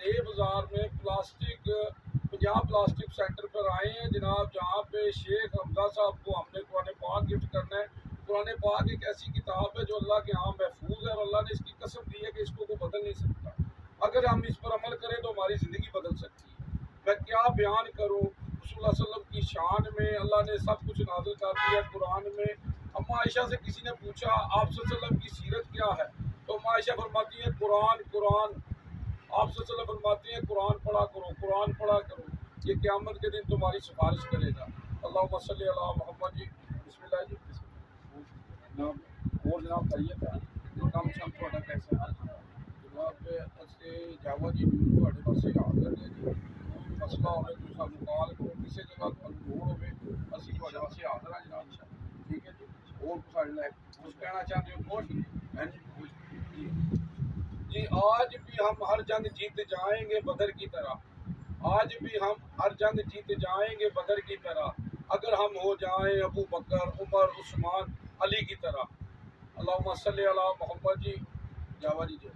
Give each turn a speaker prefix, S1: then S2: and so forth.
S1: نئے بازار میں پنجاب پلاسٹک سینٹر پر آئے ہیں جناب، جہاں پہ شیخ حمزہ صاحب کو ہم نے قرآن پاک گفٹ کرنا ہے۔ قرآن پاک ایک ایسی کتاب ہے جو اللہ کے ہاں محفوظ ہے، اور اللہ نے اس کی قسم دی ہے کہ اس کو کوئی بدل نہیں سکتا۔ اگر ہم اس پر عمل کریں تو ہماری زندگی بدل سکتی ہے۔ میں کیا بیان کروں، رسول اللہ صلی اللہ علیہ وسلم کی شان میں اللہ نے سب کچھ نازل کر دیا قرآن میں۔ اما عائشہ سے کسی نے پوچھا آپ صلی اللہ علیہ وسلم کی سیرت کیا ہے، تو اما عائشہ فرماتی ہیں قرآن قرآن۔ آپ صلی اللہ علیہ وسلم فرماتی ہیں قرآن پڑھا کرو، قرآن پڑھا کرو، یہ قیامت کے دن تمہاری سفارش کرے گا۔ اللہم صلی علی محمد جی، بسم اللہ جی، اور جناب خیریت ہے، کام شام تھوڑا کیسے ہے جناب؟ اسے جاوا جی تھوڑے پاسے حاضر ہے جی، کوئی مسئلہ ہوئے تو سانو کال کرو، کسی جگہ تھوڑا لوڑ ہوئے اسی تھوڑے پاسے حاضر ہیں جناب، ٹھیک ہے جی۔ اور ساڑھے لائے کچھ کہنا چاہتے ہو کچھ جی؟ آج بھی ہم ہر جنگ جیت جائیں گے بدر کی طرح، آج بھی ہم ہر جنگ جیت جائیں گے بدر کی طرح، اگر ہم ہو جائیں ابو بکر عمر عثمان علی کی طرح۔ اللہم صلی علی محمد جی، جاوا جی۔